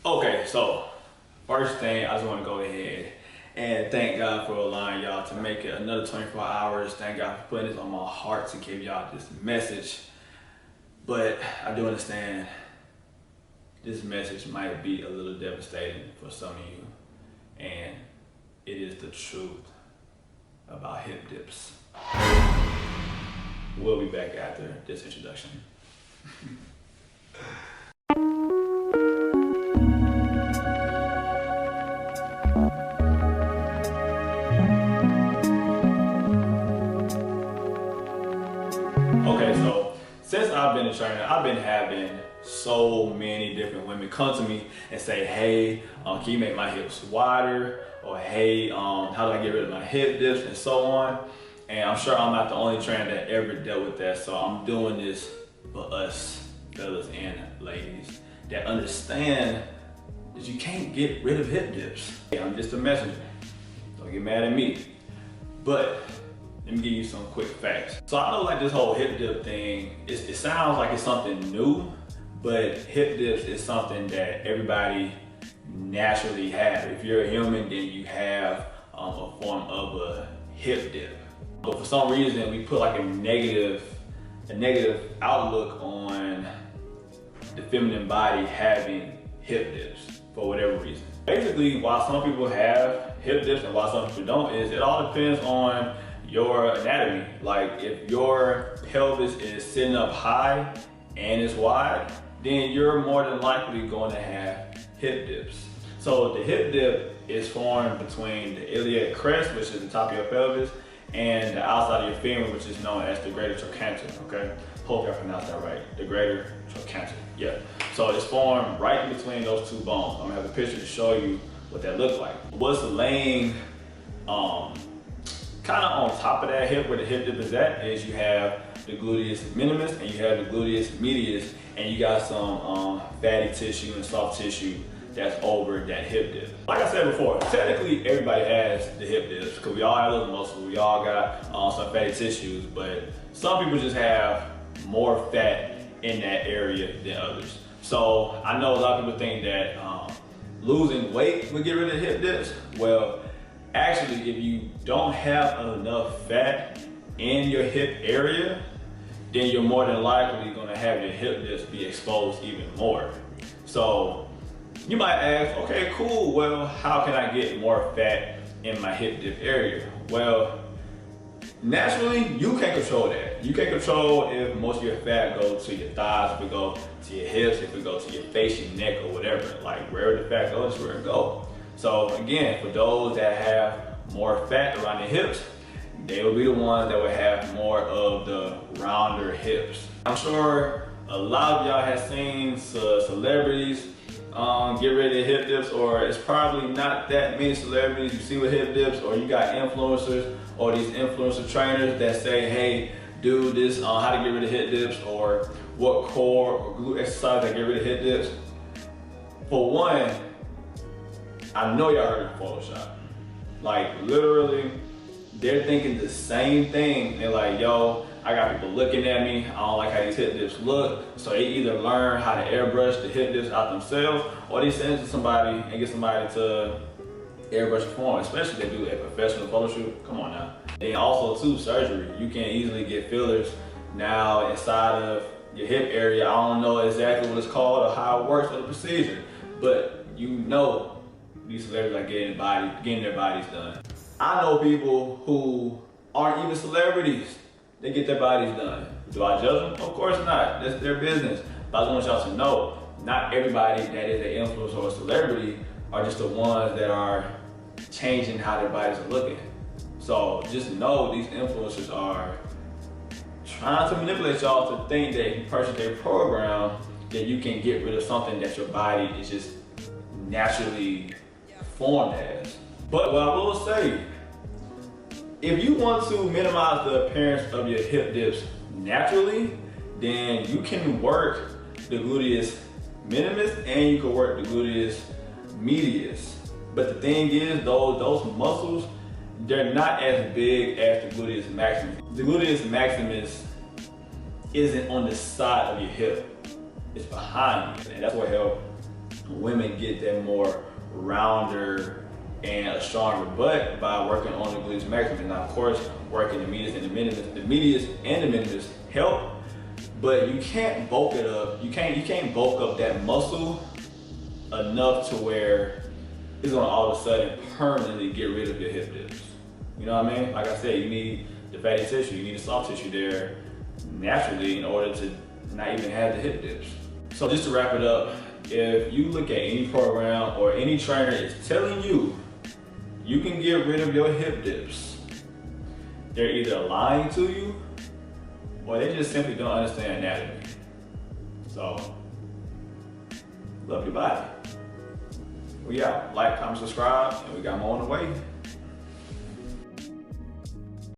Okay, so first thing, I just want to go ahead and thank God for allowing y'all to make it another 24 hours. Thank God for putting this on my heart to give y'all this message. But I do understand this message might be a little devastating for some of you. And it is the truth about hip dips. We'll be back after this introduction. Okay, so since I've been a trainer, I've been having so many different women come to me and say, hey, can you make my hips wider? Or hey, how do I get rid of my hip dips and so on? And I'm sure I'm not the only trainer that ever dealt with that. So I'm doing this for us, fellas and ladies, that understand that you can't get rid of hip dips. I'm just a messenger. Don't get mad at me. But let me give you some quick facts. So I know like this whole hip dip thing, it sounds like it's something new, but hip dips is something that everybody naturally have. If you're a human, then you have a form of a hip dip. But for some reason, we put like a negative outlook on the feminine body having hip dips for whatever reason. Basically, why some people have hip dips and why some people don't is it all depends on your anatomy. Like if your pelvis is sitting up high and it's wide, then you're more than likely going to have hip dips. So the hip dip is formed between the iliac crest, which is the top of your pelvis, and the outside of your femur, which is known as the greater trochanter, okay? Hope I pronounced that right, the greater trochanter, yeah. So it's formed right in between those two bones. I'm gonna have a picture to show you what that looks like. What's laying kind of on top of that hip, where the hip dip is at, is you have the gluteus minimus and you have the gluteus medius, and you got some fatty tissue and soft tissue that's over that hip dip. Like I said before, technically everybody has the hip dips because we all have those muscles, we all got some fatty tissues, but some people just have more fat in that area than others. So I know a lot of people think that losing weight would get rid of hip dips. Well, actually, if you don't have enough fat in your hip area, then you're more than likely gonna have your hip dips be exposed even more. So you might ask, okay, cool, well, how can I get more fat in my hip dip area? Well, naturally, you can't control that. You can't control if most of your fat goes to your thighs, if it goes to your hips, if it goes to your face, your neck, or whatever. Like wherever the fat goes, where it goes. So again, for those that have more fat around their hips, they will be the ones that will have more of the rounder hips. I'm sure a lot of y'all have seen celebrities get rid of their hip dips, or it's probably not that many celebrities you see with hip dips, or you got influencers or these influencer trainers that say, hey, do this on how to get rid of hip dips, or what core or glute exercise that get rid of hip dips. For one, I know y'all heard of Photoshop. Like literally, they're thinking the same thing. They're like, yo, I got people looking at me. I don't like how these hip dips look. So they either learn how to airbrush the hip dips out themselves, or they send it to somebody and get somebody to airbrush it for them, especially if they do a professional photo shoot. Come on now. And also too, surgery. You can easily get fillers now inside of your hip area. I don't know exactly what it's called or how it works for the procedure, but you know these celebrities are getting their bodies done. I know people who aren't even celebrities. They get their bodies done. Do I judge them? Of course not. That's their business. But I just want y'all to know, not everybody that is an influencer or a celebrity are just the ones that are changing how their bodies are looking. So just know these influencers are trying to manipulate y'all to think that if you purchase their program, that you can get rid of something that your body is just naturally formed as. But what I will say, if you want to minimize the appearance of your hip dips naturally, then you can work the gluteus minimus and you can work the gluteus medius. But the thing is, those muscles, they're not as big as the gluteus maximus. The gluteus maximus isn't on the side of your hip, it's behind you. And that's what helps women get that more rounder and a stronger butt by working on the gluteus maximus. And of course, working the medius and the minimus. The medius and the minimus help, but you can't bulk it up. You can't bulk up that muscle enough to where it's gonna all of a sudden permanently get rid of your hip dips. You know what I mean? Like I said, you need the fatty tissue, you need the soft tissue there naturally in order to not even have the hip dips. So just to wrap it up, if you look at any program or any trainer is telling you you can get rid of your hip dips, they're either lying to you or they just simply don't understand anatomy. So, love your body. We out. Like, comment, subscribe, and we got more on the way.